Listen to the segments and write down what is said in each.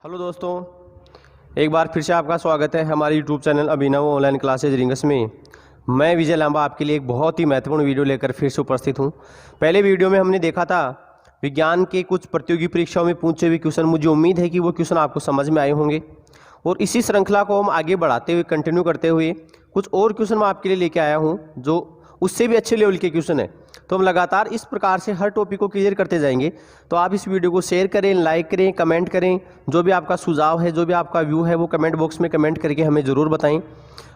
Hello दोस्तों, एक बार फिर से आपका स्वागत है हमारे यूट्यूब चैनल अभिनव ऑनलाइन क्लासेज रिंगस में। मैं विजय लांबा आपके लिए एक बहुत ही महत्वपूर्ण वीडियो लेकर फिर से उपस्थित हूं। पहले वीडियो में हमने देखा था विज्ञान के कुछ प्रतियोगी परीक्षाओं में पूछे हुए क्वेश्चन। मुझे उम्मीद है कि वो क्वेश्चन आपको समझ में आए होंगे और इसी श्रृंखला को हम आगे बढ़ाते हुए कंटिन्यू करते हुए कुछ और क्वेश्चन मैं आपके लिए लेके आया हूँ जो उससे भी अच्छे लेवल के क्वेश्चन है। तो हम लगातार इस प्रकार से हर टॉपिक को क्लियर करते जाएंगे। तो आप इस वीडियो को शेयर करें, लाइक करें, कमेंट करें। जो भी आपका सुझाव है, जो भी आपका व्यू है, वो कमेंट बॉक्स में कमेंट करके हमें ज़रूर बताएं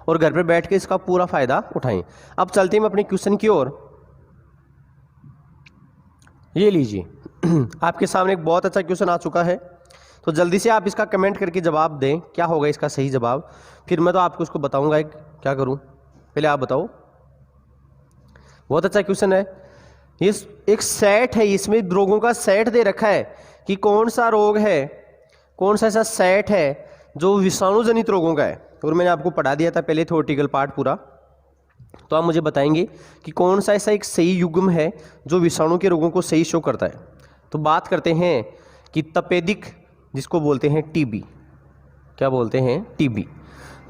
और घर पर बैठ के इसका पूरा फ़ायदा उठाएं। अब चलते हैं अपने क्वेश्चन की ओर। ये लीजिए आपके सामने एक बहुत अच्छा क्वेश्चन आ चुका है। तो जल्दी से आप इसका कमेंट करके जवाब दें, क्या होगा इसका सही जवाब। फिर मैं तो आपको उसको बताऊंगा क्या करूं। पहले आप बताओ। बहुत अच्छा क्वेश्चन है। ये एक सेट है, इसमें रोगों का सेट दे रखा है कि कौन सा रोग है, कौन सा ऐसा सेट है जो विषाणु जनित रोगों का है। और मैंने आपको पढ़ा दिया था पहले थ्योरेटिकल पार्ट पूरा। तो आप मुझे बताएंगे कि कौन सा ऐसा एक सही युग्म है जो विषाणु के रोगों को सही शो करता है। तो बात करते हैं कि तपेदिक, जिसको बोलते हैं टीबी। क्या बोलते हैं? टीबी।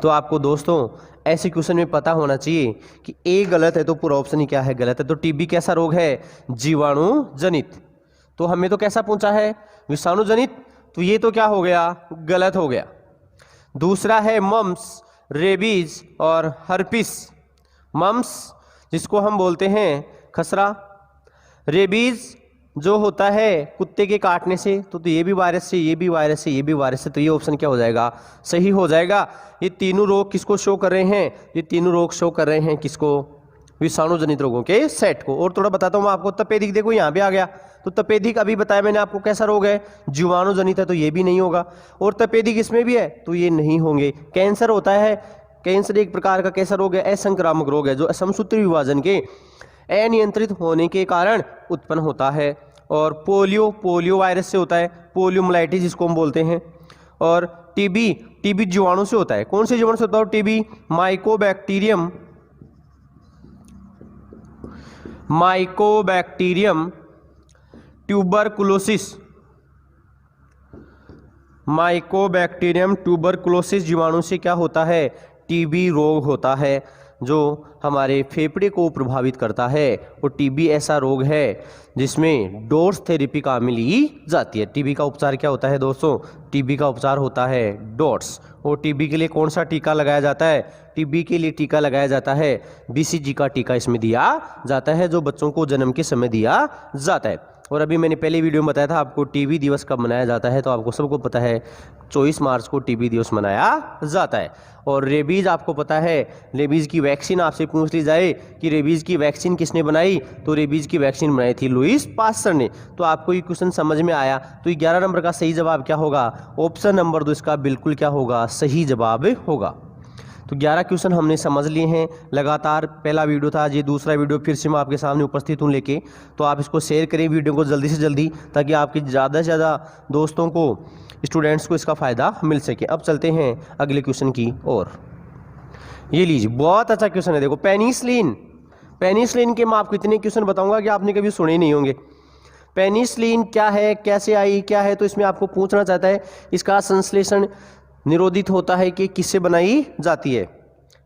तो आपको दोस्तों ऐसे क्वेश्चन में पता होना चाहिए कि ए गलत है तो पूरा ऑप्शन ही क्या है? गलत है। तो टीबी कैसा रोग है? जीवाणु जनित। तो हमें तो कैसा पूछा है? विषाणु जनित। तो ये तो क्या हो गया? गलत हो गया। दूसरा है मम्स, रेबीज और हर्पिस। मम्स जिसको हम बोलते हैं खसरा, रेबीज जो होता है कुत्ते के काटने से। तो ये भी वायरस से, ये भी वायरस से, ये भी वायरस से। तो ये ऑप्शन क्या हो जाएगा? सही हो जाएगा। ये तीनों रोग किसको शो कर रहे हैं? ये तीनों रोग शो कर रहे हैं किसको? विषाणु जनित रोगों के सेट को। और थोड़ा बताता हूँ मैं आपको। तपेदिक देखो यहाँ पे आ गया। तो तपेदिक अभी बताया मैंने आपको कैसा रोग है? जीवाणु जनित है, तो ये भी नहीं होगा। और तपेदिक इसमें भी है, तो ये नहीं होंगे। कैंसर होता है, कैंसर एक प्रकार का कैसा रोग है? असंक्रामक रोग है जो असमसूत्री विभाजन के अनियंत्रित होने के कारण उत्पन्न होता है। और पोलियो वायरस से होता है, पोलियोमाइलिटिस जिसको हम बोलते हैं। और टीबी जीवाणु से होता है। कौन से जीवाणु से होता है टीबी? माइकोबैक्टीरियम ट्यूबरकुलोसिस जीवाणु से क्या होता है? टीबी रोग होता है जो हमारे फेफड़े को प्रभावित करता है। और टीबी ऐसा रोग है जिसमें डोर्स थेरेपी काम में ली जाती है। टीबी का उपचार क्या होता है दोस्तों? टीबी का उपचार होता है डोट्स। और टीबी के लिए कौन सा टीका लगाया जाता है? टीबी के लिए टीका लगाया जाता है बीसीजी का टीका इसमें दिया जाता है, जो बच्चों को जन्म के समय दिया जाता है। और अभी मैंने पहले वीडियो में बताया था आपको टीबी दिवस कब मनाया जाता है। तो आपको सबको पता है 24 मार्च को टीबी दिवस मनाया जाता है। और रेबीज आपको पता है, रेबीज की वैक्सीन आपसे पूछ ली जाए कि रेबीज की वैक्सीन किसने बनाई? तो रेबीज की वैक्सीन बनाई थी लुईस पास्चर ने। तो आपको ये क्वेश्चन समझ में आया। तो 11 नंबर का सही जवाब क्या होगा? ऑप्शन नंबर 2 इसका बिल्कुल क्या होगा? सही जवाब होगा। तो 11 क्वेश्चन हमने समझ लिए हैं। लगातार पहला वीडियो था, ये दूसरा वीडियो फिर से मैं आपके सामने उपस्थित हूँ लेके। तो आप इसको शेयर करें वीडियो को जल्दी से जल्दी, ताकि आपके ज़्यादा से ज़्यादा दोस्तों को, स्टूडेंट्स को इसका फ़ायदा मिल सके। अब चलते हैं अगले क्वेश्चन की ओर। ये लीजिए, बहुत अच्छा क्वेश्चन है। देखो, पेनिसिलिन के मैं आपको इतने क्वेश्चन बताऊंगा कि आपने कभी सुने ही नहीं होंगे। पेनिसिलिन क्या है, कैसे आई, क्या है? तो इसमें आपको पूछना चाहता है इसका संश्लेषण निरोधित होता है कि किससे बनाई जाती है।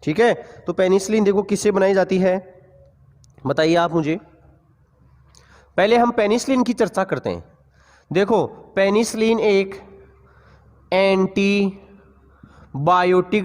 ठीक है, तो पेनिसिलिन देखो किससे बनाई जाती है, बताइए आप मुझे। पहले हम पेनिसिलिन की चर्चा करते हैं। देखो, पेनिसिलिन एक एंटीबायोटिक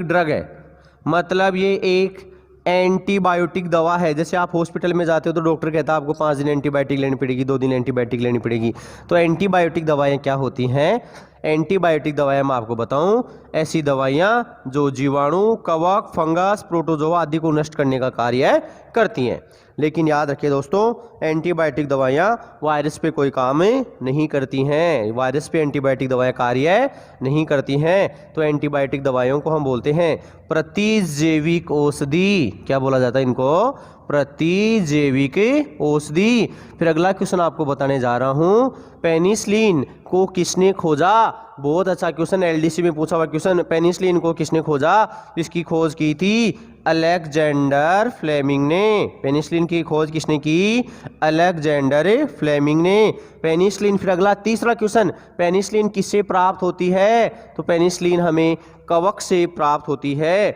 ड्रग है। मतलब ये एक एंटीबायोटिक दवा है। जैसे आप हॉस्पिटल में जाते हो तो डॉक्टर कहता है आपको 5 दिन एंटीबायोटिक लेनी पड़ेगी, 2 दिन एंटीबायोटिक लेनी पड़ेगी। तो एंटीबायोटिक दवाएं क्या होती हैं? एंटीबायोटिक दवाएं मैं आपको बताऊं, ऐसी दवाइयां जो जीवाणु, कवक, फंगस, प्रोटोजोआ आदि को नष्ट करने का कार्य करती हैं। लेकिन याद रखिए दोस्तों, एंटीबायोटिक दवाइयां वायरस पे कोई काम नहीं करती हैं। वायरस पे एंटीबायोटिक दवाएं कार्य नहीं करती हैं। तो एंटीबायोटिक दवाइयों को हम बोलते हैं प्रतिजैविक औषधि। क्या बोला जाता है इनको? प्रतिजैविक औषधि। फिर अगला क्वेश्चन आपको बताने जा रहा हूं, पेनिसिलिन को किसने खोजा। बहुत अच्छा क्वेश्चन, एलडीसी में पूछा हुआ क्वेश्चन। पेनिसिलिन को किसने खोजा, इसकी खोज की थी अलेक्जेंडर फ्लेमिंग ने। पेनिसिलिन की खोज किसने की, अलेक्जेंडर फ्लेमिंग ने पेनिसिलिन। फिर अगला तीसरा क्वेश्चन, पेनिसिलिन किससे प्राप्त होती है, तो पेनिसिलिन हमें कवक से प्राप्त होती है।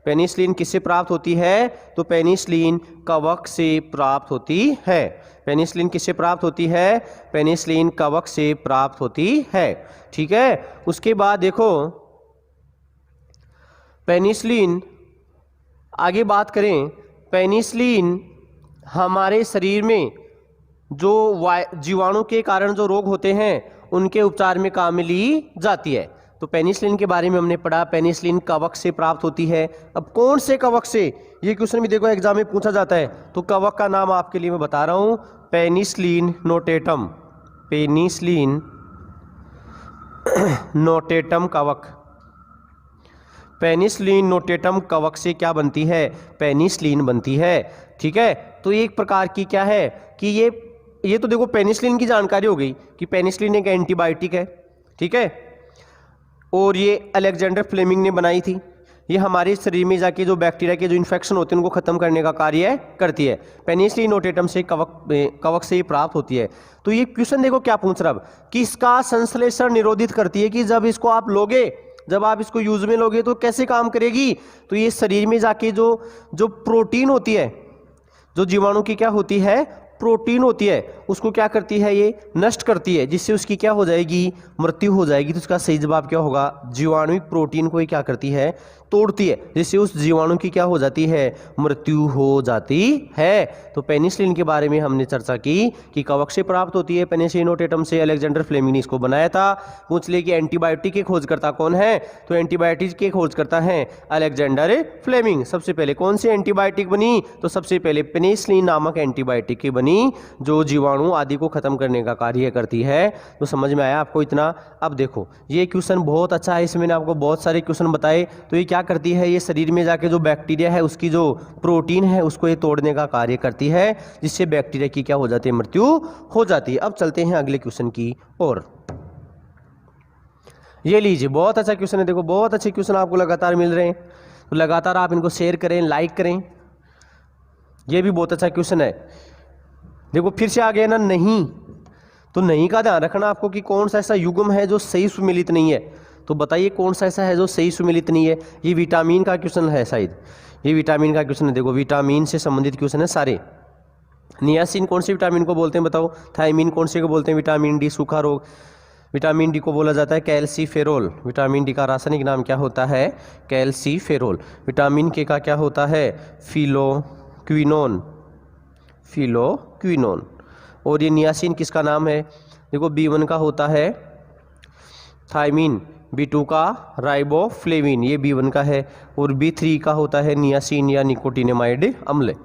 पेनिसिलिन किससे प्राप्त होती है, तो पेनिसिलिन कवक से प्राप्त होती है। पेनिसिलिन किससे प्राप्त होती है, पेनिसिलिन कवक से प्राप्त होती है। ठीक है, उसके बाद देखो पेनिसिलिन, आगे बात करें, पेनिसिलिन हमारे शरीर में जो जीवाणु के कारण जो रोग होते हैं उनके उपचार में काम में ली जाती है। तो पेनिसिलिन के बारे में हमने पढ़ा, पेनिसिलिन कवक से प्राप्त होती है। अब कौन से कवक से, ये क्वेश्चन भी देखो एग्जाम में पूछा जाता है। तो कवक का नाम आपके लिए मैं बता रहा हूं, पेनिसिलिन नोटेटम। पेनिसिलिन नोटेटम कवक। पेनिसिलिन नोटेटम कवक से क्या बनती है, पेनिसिलिन बनती है। ठीक है, तो एक प्रकार की क्या है कि ये तो देखो पेनिसिलिन की जानकारी हो गई कि पेनिसिलिन एक एंटीबायोटिक है। ठीक है, और ये अलेक्जेंडर फ्लेमिंग ने बनाई थी। ये हमारे शरीर में जाके जो बैक्टीरिया के जो इन्फेक्शन होते हैं उनको खत्म करने का कार्य करती है। पेनिसिलिन नोटेटम से कवक से ही प्राप्त होती है। तो ये क्वेश्चन देखो क्या पूछ रहा है कि इसका संश्लेषण निरोधित करती है, कि जब इसको आप लोगे, जब आप इसको यूज में लोगे तो कैसे काम करेगी। तो ये शरीर में जाके जो प्रोटीन होती है, जो जीवाणु की क्या होती है, प्रोटीन होती है, उसको क्या करती है, ये नष्ट करती है, जिससे उसकी क्या हो जाएगी, मृत्यु हो जाएगी। तो इसका सही जवाब क्या होगा, जीवाणु प्रोटीन को ये क्या करती है, तोड़ती है, जिससे उस जीवाणु की क्या हो जाती है, मृत्यु हो जाती है। तो पेनिसिलिन के बारे में हमने चर्चा की कि कवक से प्राप्त होती है, पेनिसिलिन नोटेटम से अलेक्जेंडर फ्लेमिंग ने इसको बनाया था। पूछ ले कि एंटीबायोटिक के खोजकर्ता कौन है, तो एंटीबायोटिक के खोजकर्ता है अलेक्जेंडर फ्लेमिंग। सबसे पहले कौन सी एंटीबायोटिक बनी, तो सबसे पहले पेनिसिलिन नामक एंटीबायोटिक की बनी, जो जीवाणु आदि को खत्म करने का कार्य करती है। तो समझ में आया आपको इतना। अब देखो ये क्वेश्चन बहुत अच्छा है, इसमें मैंने आपको बहुत सारे क्वेश्चन बताए। तो ये क्या करती है, ये शरीर में जाके जो बैक्टीरिया है उसकी जो प्रोटीन है उसको ये तोड़ने का कार्य करती है, जिससे बैक्टीरिया की क्या हो जाती है, मृत्यु हो जाती है। अब चलते हैं अगले क्वेश्चन की ओर। ये लीजिए बहुत अच्छा क्वेश्चन है, देखो बहुत अच्छे क्वेश्चन आपको लगातार मिल रहे हैं, तो लगातार आप इनको शेयर करें, लाइक करें। ये भी बहुत अच्छा क्वेश्चन है। देखो फिर से आ गया ना नहीं, तो नहीं का ध्यान रखना आपको कि कौन सा ऐसा युग्म है जो सही सुमेलित नहीं है। तो बताइए कौन सा ऐसा है जो सही सुमेलित नहीं है। ये विटामिन का क्वेश्चन है शायद, ये विटामिन का क्वेश्चन है। देखो विटामिन से संबंधित क्वेश्चन है सारे। नियासिन कौन से विटामिन को बोलते हैं बताओ, थायमिन कौन से को बोलते हैं, विटामिन डी सूखा रोग, विटामिन डी को बोला जाता है कैल्सीफेरोल। विटामिन डी का रासायनिक नाम क्या होता है, कैल्सीफेरोल। विटामिन के का क्या होता है, फिलोक्विनोन, फिलोक्विनोन। और ये नियासिन किसका नाम है, देखो B1 का होता है थायमिन, B2 का राइबोफ्लेविन, ये B1 का है, और B3 का होता है नियासिन या निकोटिनेमाइड अम्ल।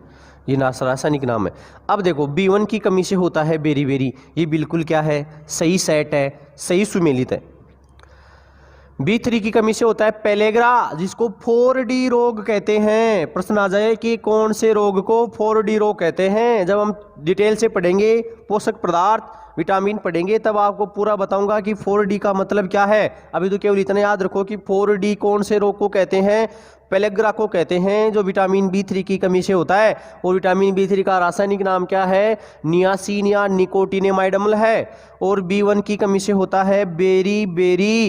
ये रासायनिक नाम है। अब देखो B1 की कमी से होता है बेरी, ये बिल्कुल क्या है, सही सेट है, सही सुमेलित है। B3 की कमी से होता है पेलेग्रा, जिसको 4D रोग कहते हैं। प्रश्न आ जाए कि कौन से रोग को 4D रोग कहते हैं। जब हम डिटेल से पढ़ेंगे, पोषक पदार्थ विटामिन पढ़ेंगे, तब आपको पूरा बताऊंगा कि 4D का मतलब क्या है। अभी तो केवल इतना याद रखो कि 4D कौन से रोग को कहते हैं, पेलेग्रा को कहते हैं, जो विटामिन B3 की कमी से होता है। और विटामिन B3 का रासायनिक नाम क्या है, नियासिन या निकोटिनेमाइड अम्ल है। और B1 की कमी से होता है बेरी,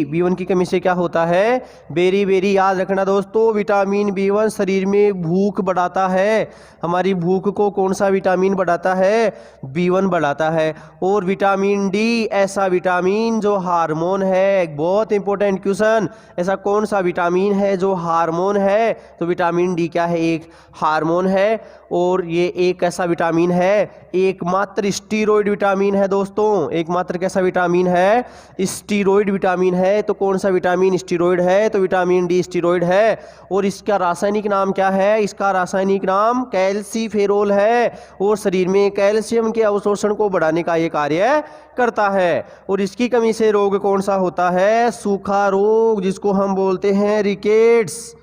B1 की कमी से क्या होता है, बेरी। याद रखना दोस्तों, विटामिन B1 शरीर में भूख बढ़ाता है। हमारी भूख को कौन सा विटामिन बढ़ाता है, B1 बढ़ाता है। और विटामिन डी ऐसा विटामिन जो हार्मोन है, बहुत इंपॉर्टेंट क्वेश्चन, ऐसा कौन सा विटामिन है जो हार्मोन है, तो विटामिन डी क्या है, एक हार्मोन है। और ये एक ऐसा विटामिन है, एकमात्र स्टीरॉयड विटामिन है दोस्तों, एकमात्र कैसा विटामिन है, स्टीरॉयड विटामिन है। तो कौन सा विटामिन स्टीरॉयड है, तो विटामिन डी स्टीरॉयड है। और इसका रासायनिक नाम क्या है, इसका रासायनिक नाम कैल्सीफेरोल है। और शरीर में कैल्शियम के अवशोषण को बढ़ाने का ये कार्य करता है। और इसकी कमी से रोग कौन सा होता है, सूखा रोग, जिसको हम बोलते हैं रिकेट्स।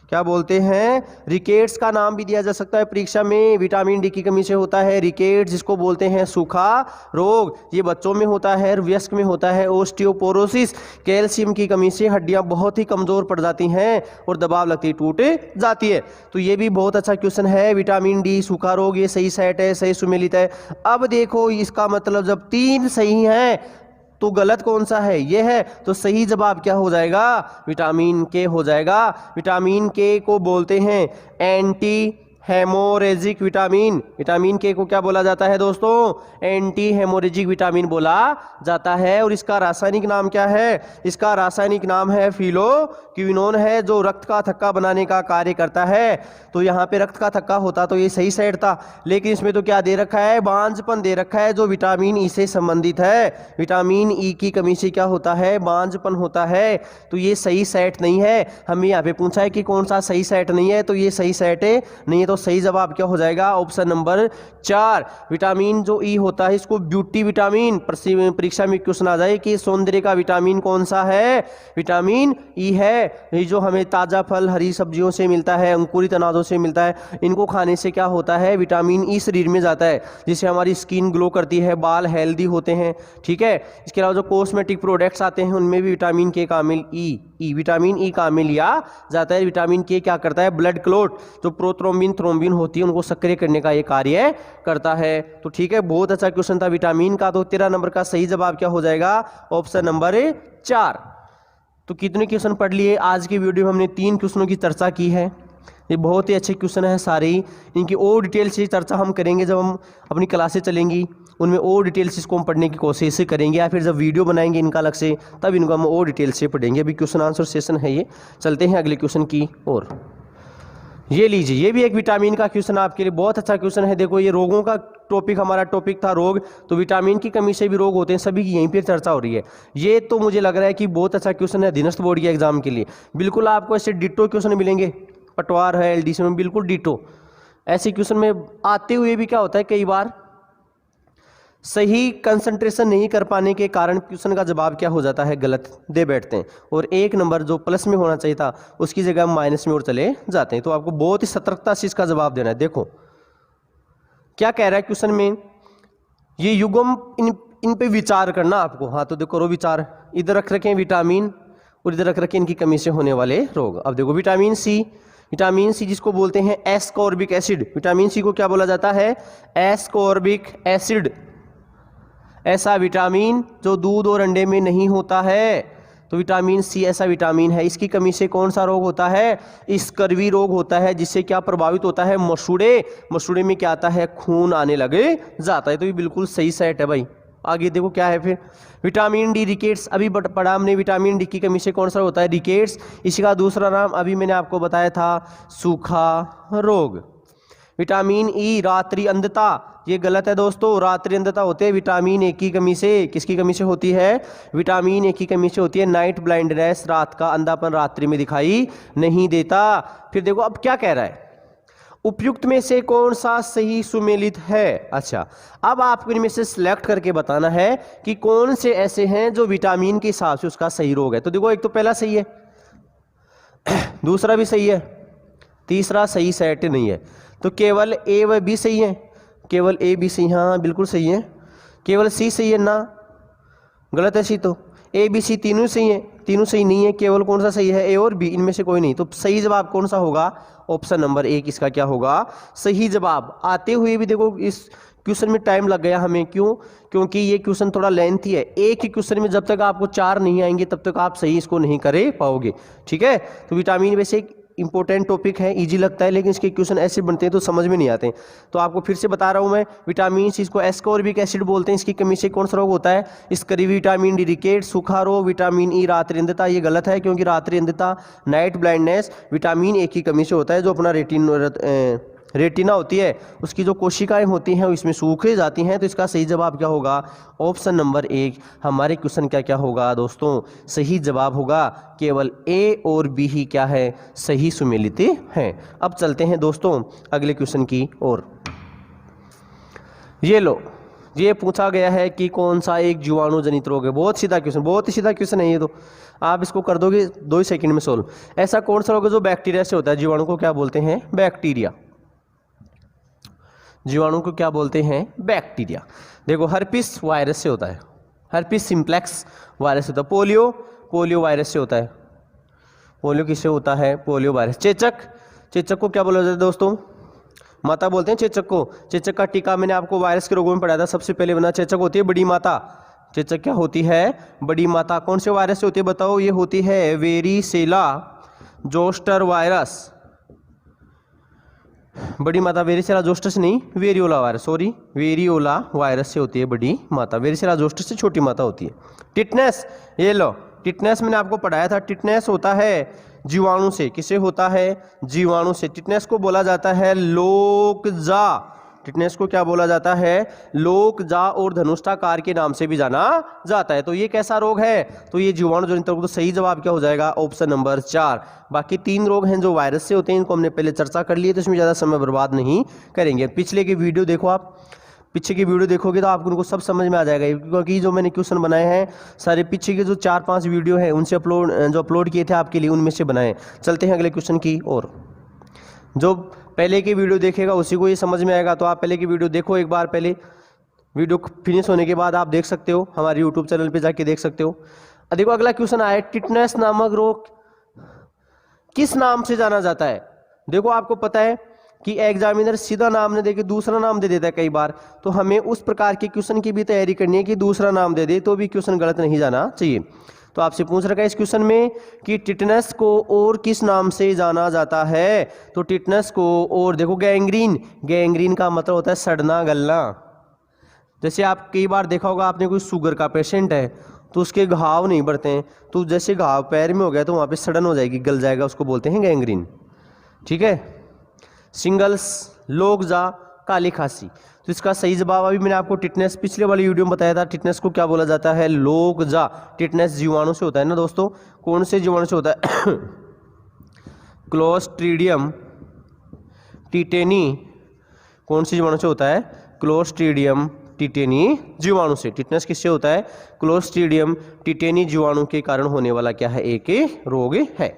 क्या बोलते हैं, रिकेट्स का नाम भी दिया जा सकता है परीक्षा में। विटामिन डी की कमी से होता है रिकेट्स, जिसको बोलते हैं सूखा रोग। ये बच्चों में होता है, वयस्क में होता है ओस्टियोपोरोसिस। कैल्शियम की कमी से हड्डियां बहुत ही कमजोर पड़ जाती हैं और दबाव लगती टूट जाती है। तो ये भी बहुत अच्छा क्वेश्चन है। विटामिन डी सूखा रोग, ये सही सेट है, सही सुमेलित है। अब देखो इसका मतलब जब 3 सही हैं तो गलत कौन सा है, ये है। तो सही जवाब क्या हो जाएगा, विटामिन के हो जाएगा। विटामिन के को बोलते हैं एंटी हेमोरेजिक विटामिन। विटामिन के को क्या बोला जाता है दोस्तों, एंटी हेमोरेजिक विटामिन बोला जाता है। और इसका रासायनिक नाम क्या है, इसका रासायनिक नाम है फिलोक्विनोन है, जो रक्त का थक्का बनाने का कार्य करता है। तो यहाँ पे रक्त का थक्का होता तो ये सही सेट था, लेकिन इसमें तो क्या दे रखा है, बांझपन दे रखा है, जो विटामिन ई से संबंधित है। विटामिन ई की कमी से क्या होता है, बांझपन होता है। तो ये सही सेट नहीं है। हमें यहाँ पे पूछा है कि कौन सा सही सेट नहीं है, तो ये सही सेट है नहीं है। तो सही जवाब क्या हो जाएगा, ऑप्शन नंबर 4। विटामिन जो ई होता है इसको ब्यूटी विटामिन, परीक्षा में क्वेश्चन आ जाए कि सौंदर्य का विटामिन कौन सा है, विटामिन ई है। ये जो हमें ताजा फल हरी सब्जियों से मिलता है, अंकुरित अनाजों से मिलता है, इनको खाने से क्या होता है, विटामिन ई शरीर में जाता है, जिससे हमारी स्किन ग्लो करती है, बाल हेल्दी होते हैं। ठीक है, इसके अलावा जो कॉस्मेटिक प्रोडक्ट्स आते हैं उनमें भी विटामिन के का मिल विटामिन ई का मिल लिया जाता है। विटामिन के क्या करता है, ब्लड क्लोट जो प्रोथ्रोम्बिन थ्रोम्बिन होती है उनको सक्रिय करने का ये कार्य करता है। तो ठीक है, बहुत अच्छा क्वेश्चन था विटामिन का। तो 13 नंबर का सही जवाब क्या हो जाएगा, ऑप्शन नंबर 4। तो कितने क्वेश्चन पढ़ लिए आज की वीडियो में, हमने 3 क्वेश्चनों की चर्चा की है। ये बहुत ही अच्छे क्वेश्चन है सारे, इनकी और डिटेल से चर्चा हम करेंगे जब हम अपनी क्लासेस चलेंगी, उनमें और डिटेल से इसको हम पढ़ने की कोशिश करेंगे, या फिर जब वीडियो बनाएंगे इनका अलग से तब इनको हम और डिटेल से पढ़ेंगे। अभी क्वेश्चन आंसर सेशन है ये। चलते हैं अगले क्वेश्चन की ओर। ये लीजिए, ये भी एक विटामिन का क्वेश्चन आपके लिए बहुत अच्छा क्वेश्चन है। देखो ये रोगों का टॉपिक, हमारा टॉपिक था रोग, तो विटामिन की कमी से भी रोग होते हैं, सभी की यहीं पर चर्चा हो रही है। ये तो मुझे लग रहा है कि बहुत अच्छा क्वेश्चन है अधीनस्थ बोर्ड के एग्जाम के लिए। बिल्कुल आपको ऐसे डिटो क्वेश्चन मिलेंगे, पटवार है, एलडीसी में बिल्कुल डिटो। ऐसे क्वेश्चन में आते हुए भी क्या होता है, कई बार सही कंसंट्रेशन नहीं कर पाने के कारण क्वेश्चन का जवाब क्या हो जाता है, गलत दे बैठते हैं, और 1 नंबर जो प्लस में होना चाहिए था उसकी जगह हम माइनस में और चले जाते हैं। तो आपको बहुत ही सतर्कता से इसका जवाब देना है। देखो क्या कह रहा है क्वेश्चन में, ये युग्म इन पे विचार करना आपको। हाँ तो देखो करो विचार, इधर रख रखे विटामिन और इधर रख रखे इनकी कमी से होने वाले रोग। अब देखो विटामिन सी, विटामिन सी जिसको बोलते हैं एस्कॉर्बिक एसिड, विटामिन सी को क्या बोला जाता है, एस्कॉर्बिक एसिड। ऐसा विटामिन जो दूध और अंडे में नहीं होता है। तो विटामिन सी ऐसा विटामिन है, इसकी कमी से कौन सा रोग होता है, स्कर्वी रोग होता है, जिससे क्या प्रभावित होता है, मसूड़े। मसूड़े में क्या आता है, खून आने लगे जाता है। तो ये बिल्कुल सही सेट है भाई। आगे देखो क्या है फिर, विटामिन डी रिकेट्स, अभी पढ़ा हमने विटामिन डी की कमी से कौन सा होता है, रिकेट्स। इसका दूसरा नाम अभी मैंने आपको बताया था, सूखा रोग। विटामिन ई रात्रि अंधता, ये गलत है दोस्तों, रात्रि अंधता होते हैं विटामिन ए की कमी से। किसकी कमी से होती है, विटामिन ए की कमी से होती है नाइट ब्लाइंडनेस, रात का अंधापन रात्रि में दिखाई नहीं देता। फिर देखो अब क्या कह रहा है, उपयुक्त में से कौन सा सही सुमेलित है। अच्छा, अब आपको इनमें से सिलेक्ट करके बताना है कि कौन से ऐसे हैं जो विटामिन के हिसाब से उसका सही रोग है। तो देखो एक तो पहला सही है, दूसरा भी सही है, तीसरा सही सेट नहीं है। तो केवल ए व बी सही है, केवल ए बी सही, हाँ बिल्कुल सही है। केवल सी सही है ना, गलत है सी। तो ए बी सी तीनों सही है, तीनों सही नहीं है, केवल कौन सा सही है, ए और बी, इनमें से कोई नहीं। तो सही जवाब कौन सा होगा, ऑप्शन नंबर 1 इसका क्या होगा, सही जवाब। आते हुए भी देखो इस क्वेश्चन में टाइम लग गया हमें, क्यों, क्योंकि ये क्वेश्चन थोड़ा लेंथी है। एक ही क्वेश्चन में जब तक आपको 4 नहीं आएंगे तब तक आप सही इसको नहीं कर पाओगे। ठीक है, तो विटामिन वैसे एक इंपॉर्टेंट टॉपिक है, इजी लगता है, लेकिन इसके क्वेश्चन ऐसे बनते हैं तो समझ में नहीं आते। तो आपको फिर से बता रहा हूं मैं, विटामिन सी इसको एस्कॉर्बिक एसिड बोलते हैं, इसकी कमी से कौन सा रोग होता है, स्कर्वी। विटामिन डी रिकेट, सूखा रोग। विटामिन ई रात्रि अंधता, ये गलत है क्योंकि रात्रि अंधता नाइट ब्लाइंडनेस विटामिन ए की कमी से होता है। जो अपना रेटिना होती है उसकी जो कोशिकाएं होती हैं वो इसमें सूख जाती हैं। तो इसका सही जवाब क्या होगा, ऑप्शन नंबर 1 हमारे क्वेश्चन का क्या होगा दोस्तों, सही जवाब होगा। केवल ए और बी ही क्या है, सही सुमेलित हैं। अब चलते हैं दोस्तों अगले क्वेश्चन की ओर। ये लो ये पूछा गया है कि कौन सा एक जीवाणु जनित रोग है। बहुत सीधा क्वेश्चन, बहुत ही सीधा क्वेश्चन है ये तो, आप इसको कर दोगे 2 ही सेकंड में सोल्व। ऐसा कौन सा रोग है जो बैक्टीरिया से होता है? जीवाणु को क्या बोलते हैं? बैक्टीरिया। जीवाणु को क्या बोलते हैं? बैक्टीरिया। देखो हर्पिस वायरस से होता है, हर्पिस सिम्प्लेक्स वायरस से होता है। पोलियो, पोलियो वायरस से होता है। पोलियो किससे होता है? Polio virus. चेचक, चेचक को क्या बोला जाता है दोस्तों? माता बोलते हैं चेचक को। चेचक का टीका मैंने आपको वायरस के रोगों में पढ़ाया था, सबसे पहले बना चेचक होती है बड़ी माता। चेचक क्या होती है? बड़ी माता। कौन से वायरस से होती है बताओ? ये होती है वेरिसेला जोस्टर वायरस। बड़ी माता वेरिसेला जोस्टर से नहीं, variola virus, sorry variola virus से होती है बड़ी माता। वेरिसेला जोस्टर से छोटी माता होती है। टिटनेस, ये लो टिटनेस मैंने आपको पढ़ाया था। टिटनेस होता है जीवाणु से। किससे होता है? जीवाणु से। टिटनेस को बोला जाता है लोकजा। टिटनेस को क्या बोला जाता है? लोकजा और धनुष्टाकार के नाम से भी जाना जाता है। तो ये कैसा रोग है? तो ये जीवाणु जनित रोग। तो सही जवाब क्या हो जाएगा? Option number 4। बाकी 3 रोग हैं जो वायरस से होते हैं, इनको हमने पहले चर्चा कर लिए, तो इसमें ज़्यादा समय बर्बाद नहीं करेंगे। पिछले की वीडियो देखो, आप पीछे की वीडियो देखोगे तो आपको उनको सब समझ में आ जाएगा, क्योंकि जो मैंने क्वेश्चन बनाए हैं सारे पीछे के जो 4-5 वीडियो हैं उनसे अपलोड किए थे आपके लिए, उनमें से बनाए। चलते हैं अगले क्वेश्चन की ओर। जो पहले की वीडियो देखेगा उसी को ये समझ में आएगा, तो आप पहले की वीडियो देखो एक बार, पहले वीडियो फिनिश होने के बाद आप देख सकते हो, हमारे यूट्यूब चैनल पे जाके देख सकते हो। देखो अगला क्वेश्चन आया, टिटनेस नामक रोग किस नाम से जाना जाता है? देखो आपको पता है कि एग्जामिनर सीधा नाम नहीं देके दूसरा नाम दे देता है कई बार, तो हमें उस प्रकार के क्वेश्चन की भी तैयारी करनी है कि दूसरा नाम दे दे तो भी क्वेश्चन गलत नहीं जाना चाहिए। तो आपसे पूछ रखा है इस क्वेश्चन में कि टिटनेस को और किस नाम से जाना जाता है? तो टिटनेस को और देखो गैंग्रीन, गैंग्रीन का मतलब होता है सड़ना गलना। जैसे आप कई बार देखा होगा आपने, कोई शुगर का पेशेंट है तो उसके घाव नहीं बढ़ते हैं, तो जैसे घाव पैर में हो गया तो वहाँ पे सड़न हो जाएगी, गल जाएगा, उसको बोलते हैं गैंग्रीन। ठीक है। सिंगल्स, लोकजा, काली खांसी। तो इसका सही जवाब अभी मैंने आपको टिटनेस पिछले वाली वीडियो में बताया था, टिटनेस को क्या बोला जाता है? लोकजा। टिटनेस जीवाणु से होता है ना दोस्तों। कौन से जीवाणु से होता है? Clostridium tetani. कौन से जीवाणु से होता है? क्लोस्ट्रीडियम टिटेनी जीवाणु से। टिटनेस किससे होता है? क्लोस्ट्रीडियम टिटेनी जीवाणु के कारण होने वाला क्या है? एक रोग है।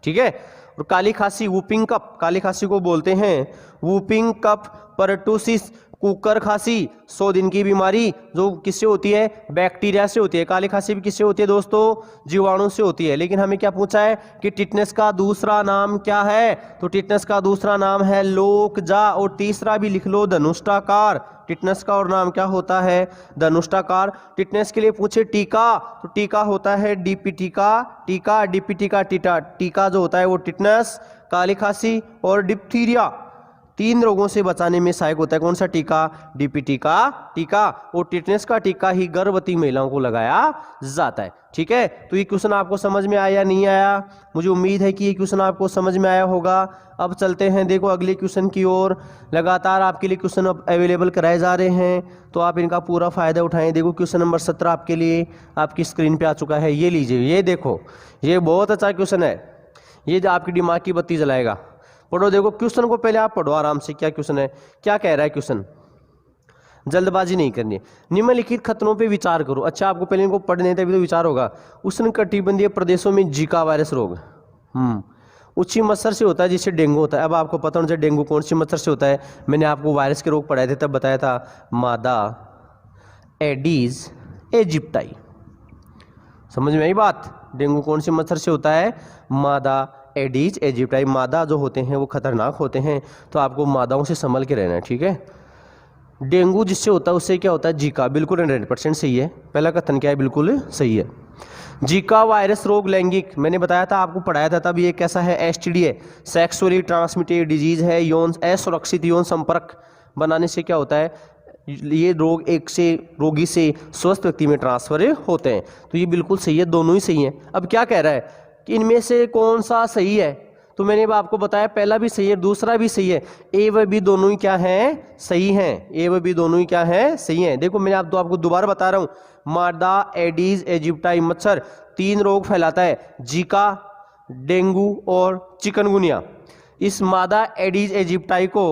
ठीक है। और काली खांसी, वूपिंग कफ, काली खांसी को बोलते हैं वूपिंग कफ, परटूसिस, कुकर खांसी, 100 दिन की बीमारी, जो किससे होती है? बैक्टीरिया से होती है। काली खांसी भी किससे होती है दोस्तों? जीवाणु से होती है। लेकिन हमें क्या पूछा है कि टिटनेस का दूसरा नाम क्या है? तो टिटनेस का दूसरा नाम है लोकजा, और तीसरा भी लिख लो धनुष्टाकार। टिटनेस का और नाम क्या होता है? धनुष्टाकार। टिटनेस के लिए पूछे टीका, तो टीका होता है डीपी टीका, टीका डीपी टीका, टीका जो होता है वो टिटनेस, काली खांसी और डिप्थीरिया, 3 रोगों से बचाने में सहायक होता है। कौन सा टीका? डीपी टीका, टीका। और टिटनेस का टीका ही गर्भवती महिलाओं को लगाया जाता है। ठीक है। तो ये क्वेश्चन आपको समझ में आया नहीं आया? मुझे उम्मीद है कि ये क्वेश्चन आपको समझ में आया होगा। अब चलते हैं देखो अगले क्वेश्चन की ओर। लगातार आपके लिए क्वेश्चन अवेलेबल कराए जा रहे हैं, तो आप इनका पूरा फायदा उठाएं। देखो क्वेश्चन नंबर 17 आपके लिए आपकी स्क्रीन पे आ चुका है, ये लीजिए, ये देखो, ये बहुत अच्छा क्वेश्चन है, ये जो आपकी दिमाग की बत्ती जलाएगा। पढ़ो, देखो क्वेश्चन को पहले आप पढ़ो आराम से। क्या क्वेश्चन है, क्या कह रहा है क्वेश्चन? जल्दबाजी नहीं करनी है। निम्नलिखित खतरों पे विचार करो। अच्छा, आपको पहले इनको पढ़ने तभी तो विचार होगा। उष्णकटिबंधीय प्रदेशों में जीका वायरस रोग उच्ची मच्छर से होता है जिससे डेंगू होता है। अब आपको पता होना चाहिए डेंगू कौन सी मच्छर से होता है। मैंने आपको वायरस के रोग पढ़ाए थे, तब बताया था मादा एडीज एजिप्टाई। समझ में आई बात? डेंगू कौन सी मच्छर से होता है? मादा एडीज एजिप्टाई। मादा जो होते हैं वो खतरनाक होते हैं, तो आपको मादाओं से संभल के रहना है। ठीक है। डेंगू जिससे होता है उससे क्या होता है? जीका। बिल्कुल 100% सही है। पहला कथन क्या है? बिल्कुल सही है। जीका वायरस रोग लैंगिक, मैंने बताया था, आपको पढ़ाया था तब, ये कैसा है? एसटीडी है, सेक्सुअली ट्रांसमिटेड डिजीज है। यौन असुरक्षित यौन संपर्क बनाने से क्या होता है? ये रोग एक से रोगी से स्वस्थ व्यक्ति में ट्रांसफर होते हैं। तो ये बिल्कुल सही है, दोनों ही सही है। अब क्या कह रहा है कि इनमें से कौन सा सही है? तो मैंने आपको बताया पहला भी सही है, दूसरा भी सही है। ए व बी दोनों ही क्या हैं? सही हैं। ए व बी दोनों ही क्या हैं? सही हैं। देखो मैंने आपको दोबारा बता रहा हूं, मादा एडीज एजिप्टाई मच्छर 3 रोग फैलाता है, जीका, डेंगू और चिकनगुनिया। इस मादा एडीज एजिप्टाई को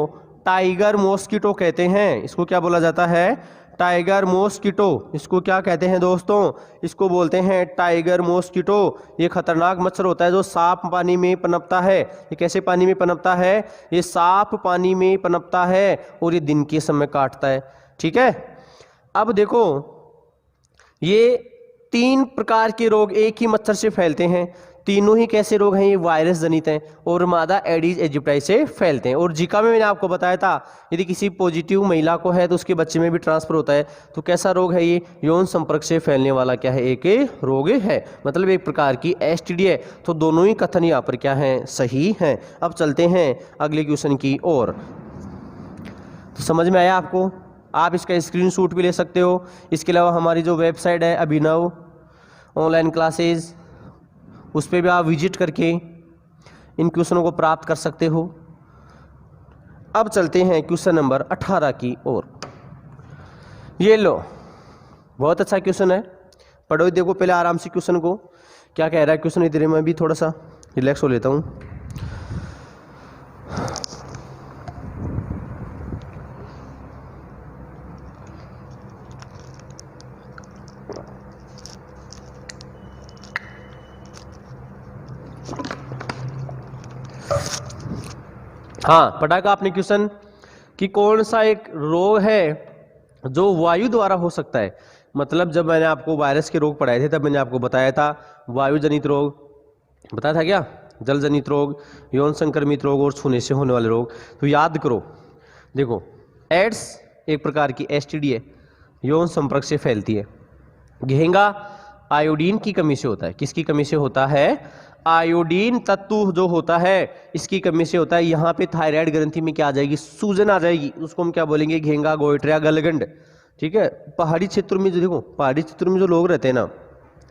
टाइगर मॉस्किटो कहते हैं। इसको क्या बोला जाता है? टाइगर मॉस्किटो, इसको क्या कहते हैं दोस्तों? इसको बोलते हैं टाइगर मॉस्किटो। ये खतरनाक मच्छर होता है जो साफ पानी में पनपता है। ये कैसे पानी में पनपता है? ये साफ पानी में पनपता है और ये दिन के समय काटता है। ठीक है, अब देखो ये 3 प्रकार के रोग एक ही मच्छर से फैलते हैं। तीनों ही कैसे रोग हैं? ये वायरस जनित हैं और मादा एडिस एजिप्टाइस से फैलते हैं। और जीका में मैंने आपको बताया था यदि किसी पॉजिटिव महिला को है तो उसके बच्चे में भी ट्रांसफर होता है। तो कैसा रोग है ये? यौन संपर्क से फैलने वाला क्या है? एक रोग है, मतलब एक प्रकार की एसटीडी है। तो दोनों ही कथन यहाँ पर क्या हैं? सही हैं। अब चलते हैं अगले क्वेश्चन की ओर। तो समझ में आया आपको? आप इसका स्क्रीनशॉट भी ले सकते हो। इसके अलावा हमारी जो वेबसाइट है अभिनव ऑनलाइन क्लासेज, उस पर भी आप विजिट करके इन क्वेश्चनों को प्राप्त कर सकते हो। अब चलते हैं क्वेश्चन नंबर 18 की ओर। ये लो, बहुत अच्छा क्वेश्चन है, पढ़ो। देखो पहले आराम से क्वेश्चन को, क्या कह रहा है क्वेश्चन। इधर मैं भी थोड़ा सा रिलैक्स हो लेता हूँ। हाँ, पढ़ा का आपने क्वेश्चन कि कौन सा एक रोग है जो वायु द्वारा हो सकता है। मतलब जब मैंने आपको वायरस के रोग पढ़ाए थे तब मैंने आपको बताया था वायु जनित रोग बताया था क्या, जल जनित रोग, यौन संक्रमित रोग और छूने से होने वाले रोग। तो याद करो, देखो एड्स एक प्रकार की एसटीडी है, यौन संपर्क से फैलती है। घेंगा आयोडीन की कमी से होता है। किसकी कमी से होता है? आयोडीन तत्व जो होता है इसकी कमी से होता है। यहाँ पे थायराइड ग्रंथि में क्या आ जाएगी? सूजन आ जाएगी। उसको हम क्या बोलेंगे? घेंगा, गोइट्रिया, गलगंड। ठीक है, पहाड़ी क्षेत्र में जो देखो, पहाड़ी क्षेत्र में जो लोग रहते हैं ना,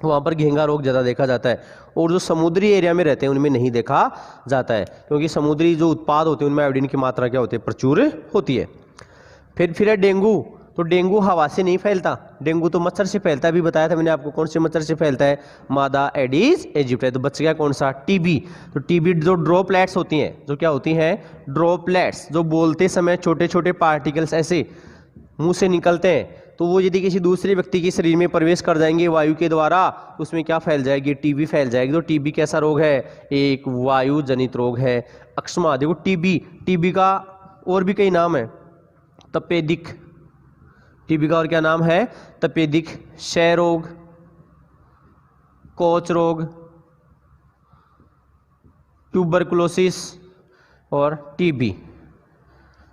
वहाँ पर घेंगा रोग ज़्यादा देखा जाता है। और जो समुद्री एरिया में रहते हैं उनमें नहीं देखा जाता है, क्योंकि समुद्री जो उत्पाद होते हैं उनमें आयोडीन की मात्रा क्या होती है? प्रचुर होती है। फिर है डेंगू। तो डेंगू हवा से नहीं फैलता, डेंगू तो मच्छर से फैलता है। अभी बताया था मैंने आपको कौन से मच्छर से फैलता है? मादा एडिस एजिप्टाइस। तो बच गया कौन सा? टीबी। तो टीबी जो ड्रॉपलेट्स होती हैं, जो क्या होती हैं? ड्रॉपलेट्स, जो बोलते समय छोटे छोटे पार्टिकल्स ऐसे मुंह से निकलते हैं, तो वो यदि किसी दूसरे व्यक्ति के शरीर में प्रवेश कर जाएंगे वायु के द्वारा, उसमें क्या फैल जाएगी? टीबी फैल जाएगी। तो टीबी कैसा रोग है? एक वायु जनित रोग है। अक्षमा, देखो टीबी का और भी कई नाम है। तपेदिक, टीबी का और क्या नाम है? तपेदिक। क्षय रोग, कोच रोग, ट्यूबरकुलोसिस और टीबी।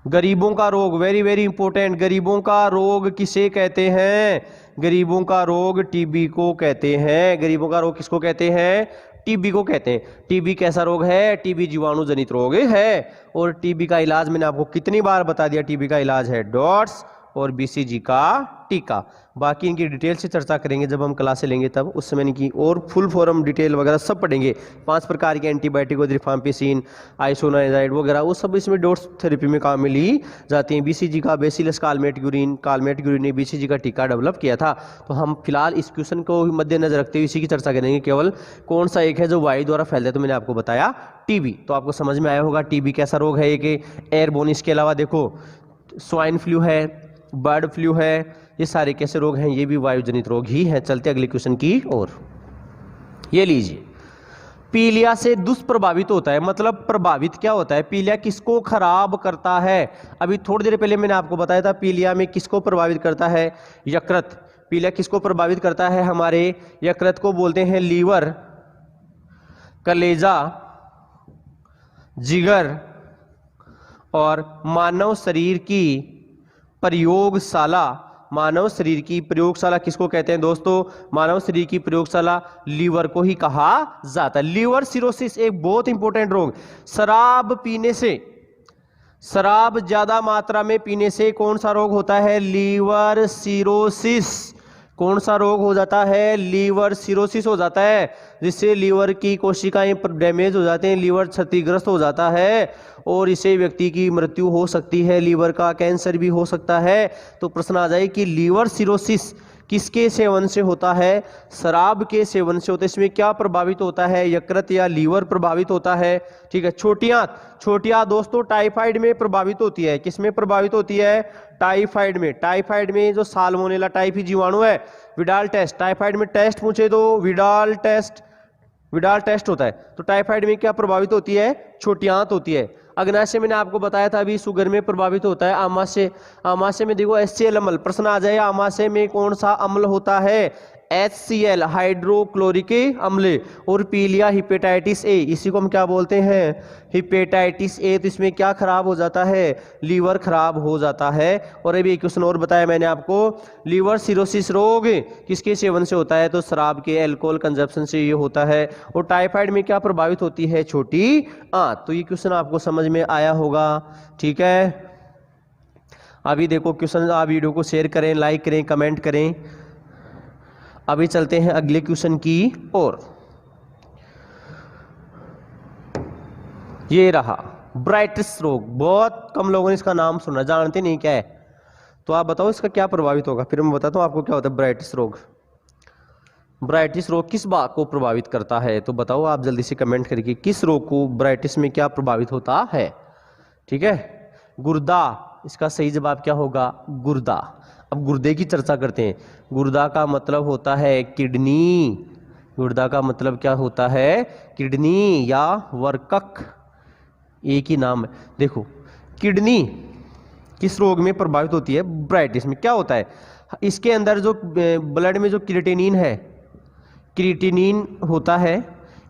गरीबों का रोग, वेरी वेरी इंपॉर्टेंट। गरीबों का रोग किसे कहते हैं? गरीबों का रोग टीबी को कहते हैं। गरीबों का रोग किसको कहते हैं? टीबी को कहते हैं। टीबी कैसा रोग है? टीबी जीवाणु जनित रोग है। और टीबी का इलाज मैंने आपको कितनी बार बता दिया? टीबी का इलाज है डॉट्स और बीसीजी का टीका। बाकी इनकी डिटेल से चर्चा करेंगे जब हम क्लासे लेंगे, तब उस समय इनकी और फुल फॉर्म डिटेल वगैरह सब पढ़ेंगे। 5 प्रकार के एंटीबायोटिक, रिफाम्पिसिन, आइसोनाइजाइड वगैरह, वो सब इसमें डोट्स थेरेपी में काम में ली जाती हैं। बीसीजी का बेसिलस कालमेट ने बीसीजी का टीका डेवलप किया था। तो हम फिलहाल इस क्वेश्चन को मद्देनजर रखते हुए इसी की चर्चा करेंगे। केवल कौन सा एक है जो वायु द्वारा फैलता है? तो मैंने आपको बताया टीबी। तो आपको समझ में आया होगा टीबी कैसा रोग है, एक एयरबोर्न। इसके अलावा देखो स्वाइन फ्लू है, बर्ड फ्लू है, ये सारे कैसे रोग हैं? ये भी वायु जनित रोग ही हैं। चलते अगले क्वेश्चन की ओर। ये लीजिए, पीलिया से दुष्प्रभावित होता है। मतलब प्रभावित क्या होता है? पीलिया किसको खराब करता है? अभी थोड़ी देर पहले मैंने आपको बताया था पीलिया में किसको प्रभावित करता है? यकृत। पीलिया किसको प्रभावित करता है? हमारे यकृत को बोलते हैं लीवर, कलेजा, जिगर और मानव शरीर की प्रयोगशाला। मानव शरीर की प्रयोगशाला किसको कहते हैं दोस्तों? मानव शरीर की प्रयोगशाला लीवर को ही कहा जाता है। लीवर सिरोसिस एक बहुत इंपॉर्टेंट रोग। शराब पीने से, शराब ज्यादा मात्रा में पीने से कौन सा रोग होता है? Liver cirrhosis. कौन सा रोग हो जाता है? लीवर सिरोसिस हो जाता है, जिससे लीवर की कोशिकाएं डैमेज हो जाते हैं, लीवर क्षतिग्रस्त हो जाता है और इससे व्यक्ति की मृत्यु हो सकती है। लीवर का कैंसर भी हो सकता है। तो प्रश्न आ जाए कि लीवर सिरोसिस किसके सेवन से होता है? शराब के सेवन से होता है। इसमें क्या प्रभावित होता है? यकृत या लीवर प्रभावित होता है। ठीक है। छोटी आंत दोस्तों टाइफाइड में प्रभावित होती है। किसमें प्रभावित होती है? टाइफाइड में। टाइफाइड में जो साल्मोनेला टाइफी जीवाणु है, विडाल टेस्ट, टाइफाइड में टेस्ट पूछे तो विडाल टेस्ट होता है। तो टाइफाइड में क्या प्रभावित होती है? छोटी आंत होती है। अग्नाशय मैंने आपको बताया था अभी शुगर में प्रभावित होता है। आमाशय में देखो HCl अम्ल, प्रश्न आ जाए आमाशय में कौन सा अम्ल होता है? HCl हाइड्रोक्लोरिक अम्ल। और पीलिया हिपेटाइटिस ए, इसी को हम क्या बोलते हैं? हिपेटाइटिस ए। तो इसमें क्या खराब हो जाता है? लीवर खराब हो जाता है। और अभी एक क्वेश्चन और बताया मैंने आपको, लीवर सिरोसिस रोग किसके सेवन से होता है? तो शराब के, एल्कोहल कंजप्शन से ये होता है। और टाइफाइड में क्या प्रभावित होती है? छोटी आंत। तो ये क्वेश्चन आपको समझ में आया होगा। ठीक है। अभी देखो क्वेश्चन, आप वीडियो को शेयर करें, लाइक करें, कमेंट करें। अभी चलते हैं अगले क्वेश्चन की ओर। ये रहा ब्राइटिस रोग। बहुत कम लोगों ने इसका नाम सुना, जानते नहीं क्या है। तो आप बताओ इसका क्या प्रभावित होगा, फिर मैं बताता हूं आपको क्या होता है ब्राइटिस रोग। ब्राइटिस रोग किस बात को प्रभावित करता है? तो बताओ आप जल्दी से कमेंट करके, किस रोग को ब्राइटिस में क्या प्रभावित होता है? ठीक है। गुर्दा, इसका सही जवाब क्या होगा? गुर्दा। अब गुर्दे की चर्चा करते हैं। गुर्दा का मतलब होता है किडनी। गुर्दा का मतलब क्या होता है? किडनी या वर्कक, एक ही नाम है। देखो किडनी किस रोग में प्रभावित होती है? ब्राइटिस में। क्या होता है? इसके अंदर जो ब्लड में जो क्रिएटिनिन होता है,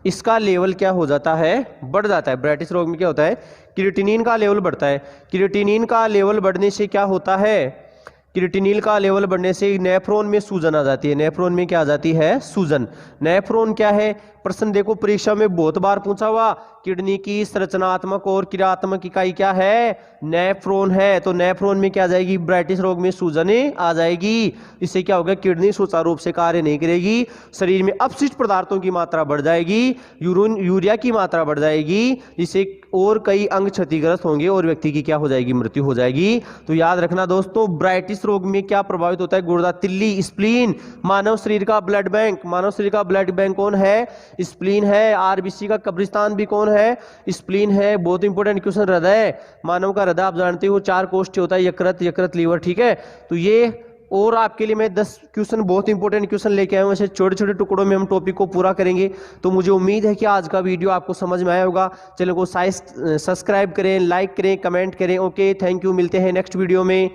इसका लेवल क्या हो जाता है? बढ़ जाता है। ब्राइटिस रोग में क्या होता है? क्रिएटिनिन का लेवल बढ़ता है। क्रिएटिनिन का लेवल बढ़ने से क्या होता है? क्रिएटिनिन का लेवल बढ़ने से नेफ्रॉन में सूजन आ जाती है। नेफ्रॉन में क्या आ जाती है? सूजन। नेफ्रॉन क्या है? प्रश्न देखो परीक्षा में बहुत बार पूछा हुआ, किडनी की संरचनात्मक और क्रियात्मक इकाई क्या है? नेफ्रॉन है। तो नेफ्रॉन में क्या आ जाएगी? ब्राइटिस रोग में सूजन आ जाएगी। इससे क्या होगा? किडनी सुचारू रूप से कार्य नहीं करेगी, शरीर में अपशिष्ट पदार्थों की मात्रा बढ़ जाएगी, यूरिया की मात्रा बढ़ जाएगी, जिससे और कई अंग क्षतिग्रस्त होंगे और व्यक्ति की क्या हो जाएगी? मृत्यु हो जाएगी। तो याद रखना दोस्तों, ब्राइटिस रोग में क्या प्रभावित होता है? गुर्दा, तिल्ली, स्प्लीन। मानव शरीर का ब्लड बैंक, मानव शरीर का ब्लड बैंक कौन है? स्प्लीन है। आरबीसी का कब्रिस्तान भी कौन है? स्प्लीन है। बहुत इंपॉर्टेंट क्वेश्चन। हृदय, मानव का हृदय आप जानते हो 4 कोष्ठ होता है, यकृत, लीवर। ठीक है। तो ये और आपके लिए मैं 10 क्वेश्चन, बहुत इंपॉर्टेंट क्वेश्चन लेके आया हूं। ऐसे छोटे छोटे टुकड़ों में हम टॉपिक को पूरा करेंगे। तो मुझे उम्मीद है कि आज का वीडियो आपको समझ में आया होगा। चैनल को सब्सक्राइब करें, लाइक करें, कमेंट करें। Okay, thank you. मिलते हैं नेक्स्ट वीडियो में।